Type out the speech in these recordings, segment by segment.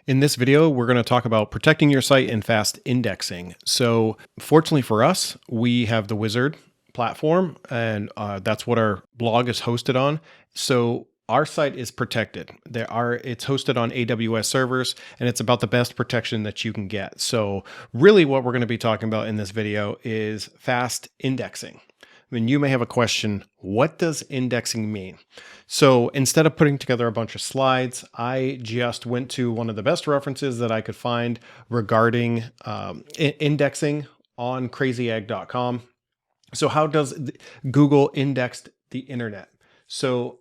In this video, we're going to talk about protecting your site and fast indexing. So fortunately for us, we have the Wizard platform, and that's what our blog is hosted on. So our site is protected. It's hosted on AWS servers, and it's about the best protection that you can get. So really what we're going to be talking about in this video is fast indexing. I mean, you may have a question, what does indexing mean? So instead of putting together a bunch of slides, I just went to one of the best references that I could find regarding indexing on crazyegg.com. So how does Google index the internet? So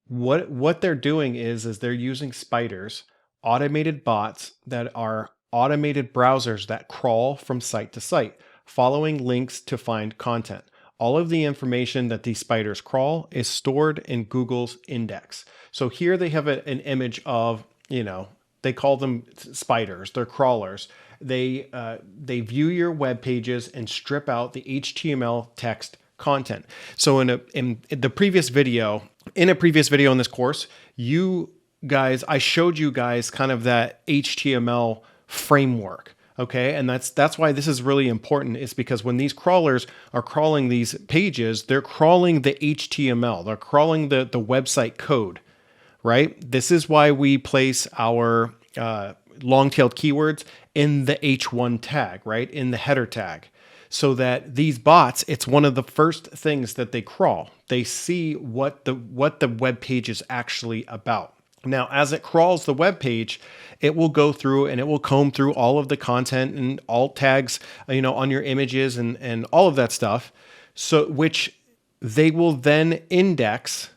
what they're doing is they're using spiders, automated bots that are automated browsers that crawl from site to site, following links to find content. All of the information that these spiders crawl is stored in Google's index. So here they have an image of, they call them spiders, they're crawlers. They view your web pages and strip out the HTML text content. So in a previous video in this course, I showed you guys kind of that HTML framework. Okay, and that's why this is really important, is because when these crawlers are crawling these pages, they're crawling the HTML, they're crawling the website code, right? This is why we place our long-tailed keywords in the H1 tag, right? In the header tag. So that these bots, it's one of the first things that they crawl. They see what the web page is actually about. Now, as it crawls the web page, it will go through and it will comb through all of the content and alt tags, on your images and all of that stuff. So, which they will then index.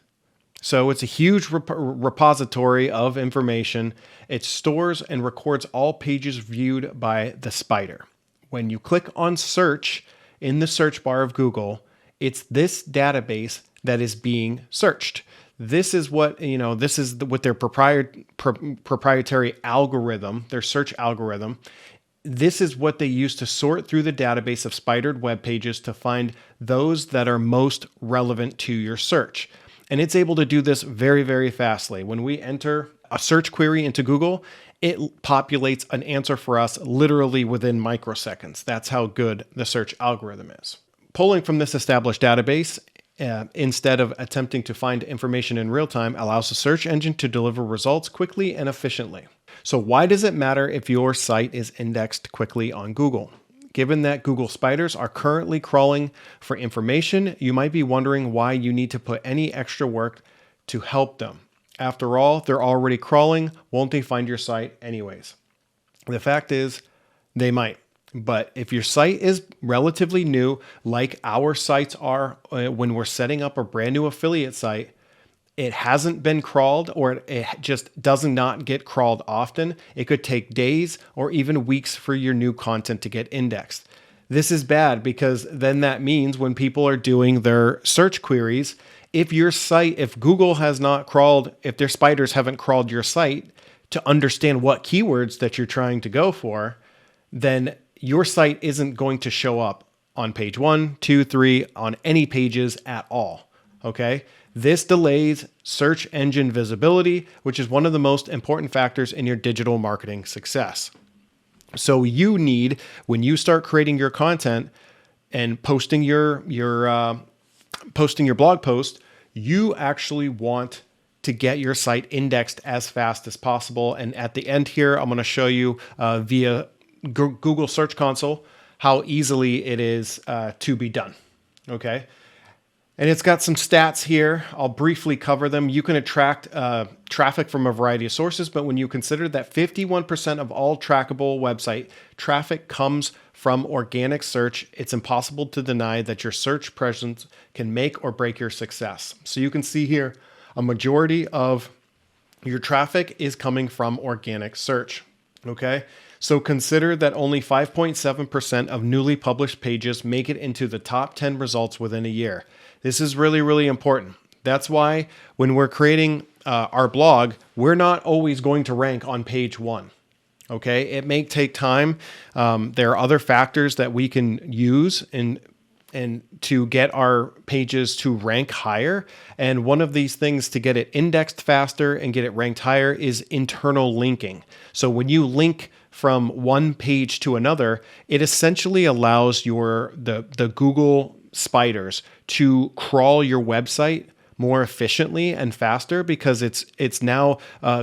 So it's a huge repository of information. It stores and records all pages viewed by the spider. When you click on search in the search bar of Google, it's this database that is being searched. This is what, with their proprietary algorithm, their search algorithm. This is what they use to sort through the database of spidered web pages to find those that are most relevant to your search. And it's able to do this very, very fastly. When we enter a search query into Google, it populates an answer for us literally within microseconds. That's how good the search algorithm is. Pulling from this established database, instead of attempting to find information in real time, allows the search engine to deliver results quickly and efficiently. So why does it matter if your site is indexed quickly on Google? Given that Google spiders are currently crawling for information, you might be wondering why you need to put any extra work to help them. After all, they're already crawling. Won't they find your site anyways? The fact is, they might. But if your site is relatively new, like our sites are when we're setting up a brand new affiliate site, it hasn't been crawled, or it just does not get crawled often. It could take days or even weeks for your new content to get indexed. This is bad because then that means when people are doing their search queries, if Google has not crawled, if their spiders haven't crawled your site to understand what keywords that you're trying to go for, then your site isn't going to show up on page 1, 2, 3, on any pages at all. Okay. This delays search engine visibility, which is one of the most important factors in your digital marketing success. So you need, when you start creating your content and posting your blog post, you actually want to get your site indexed as fast as possible. And at the end here, I'm going to show you via Google Search Console how easily it is to be done. Okay. And it's got some stats here. I'll briefly cover them. You can attract traffic from a variety of sources, but when you consider that 51% of all trackable website traffic comes from organic search, it's impossible to deny that your search presence can make or break your success. So you can see here, a majority of your traffic is coming from organic search. Okay. So consider that only 5.7% of newly published pages make it into the top 10 results within a year. This is really, really important. That's why when we're creating our blog, we're not always going to rank on page 1. Okay, it may take time. There are other factors that we can use in and to get our pages to rank higher. And one of these things to get it indexed faster and get it ranked higher is internal linking. So when you link from one page to another, it essentially allows the Google spiders to crawl your website more efficiently and faster because it's now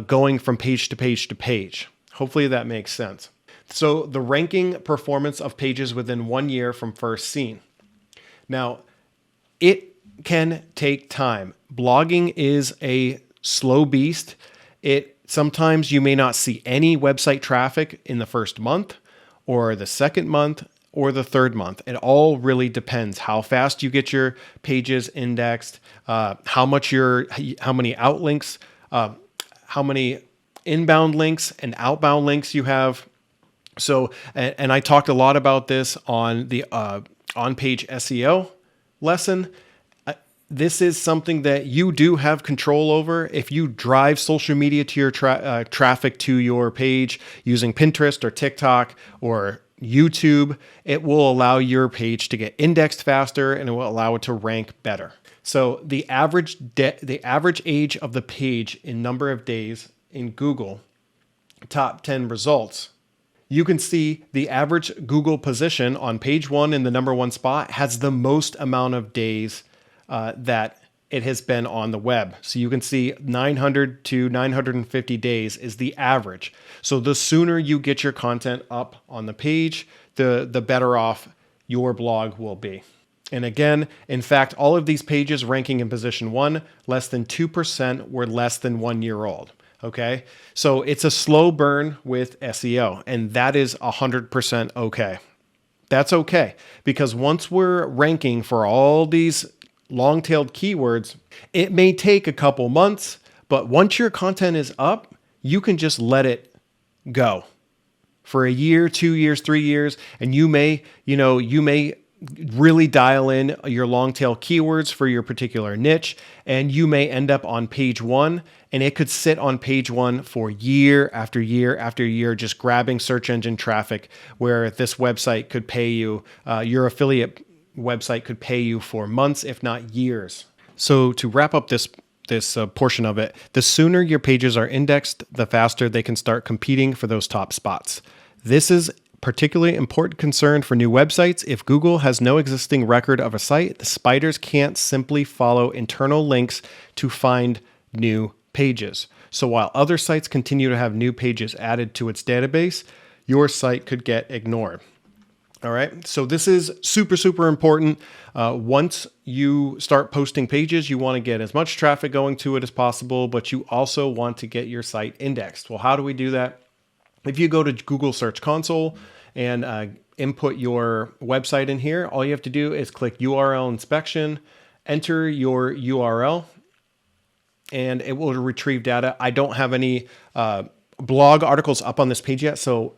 going from page to page to page. Hopefully that makes sense. So the ranking performance of pages within 1 year from first seen. Now, it can take time. Blogging is a slow beast. Sometimes you may not see any website traffic in the first month or the second month or the third month. It all really depends how fast you get your pages indexed, how many outlinks, how many inbound links and outbound links you have. So, and I talked a lot about this on the on-page SEO lesson. This is something that you do have control over. If you drive social media to your traffic to your page using Pinterest or TikTok or YouTube, it will allow your page to get indexed faster and it will allow it to rank better. So the average age of the page in number of days in Google top 10 results, you can see the average Google position on page 1 in the number 1 spot has the most amount of days that it has been on the web. So you can see 900 to 950 days is the average. So the sooner you get your content up on the page, the better off your blog will be. And again, in fact, all of these pages ranking in position 1, less than 2% were less than 1 year old. Okay. So it's a slow burn with SEO, and that is 100% okay. That's okay, because once we're ranking for all these long-tailed keywords, it may take a couple months, but once your content is up, you can just let it go for a year, 2 years, 3 years, and you may really dial in your long tail keywords for your particular niche, and you may end up on page 1, and it could sit on page 1 for year after year after year, just grabbing search engine traffic, where this website could pay you, your affiliate website could pay you for months, if not years. So to wrap up this portion of it, the sooner your pages are indexed, the faster they can start competing for those top spots. This is particularly important concern for new websites. If Google has no existing record of a site, the spiders can't simply follow internal links to find new pages. So while other sites continue to have new pages added to its database, your site could get ignored. All right. So this is super, super important. Once you start posting pages, you want to get as much traffic going to it as possible, but you also want to get your site indexed. Well, how do we do that? If you go to Google Search Console and input your website in here, all you have to do is click URL inspection, enter your URL, and it will retrieve data. I don't have any blog articles up on this page yet, so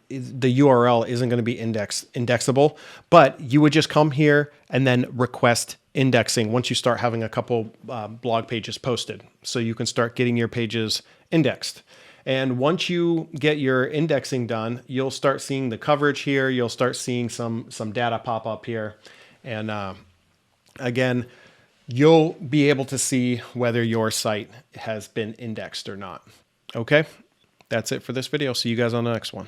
the URL isn't going to be indexable, but you would just come here and then request indexing once you start having a couple blog pages posted. So you can start getting your pages indexed. And once you get your indexing done, you'll start seeing the coverage here. You'll start seeing some data pop up here. And again, you'll be able to see whether your site has been indexed or not. Okay, that's it for this video. See you guys on the next one.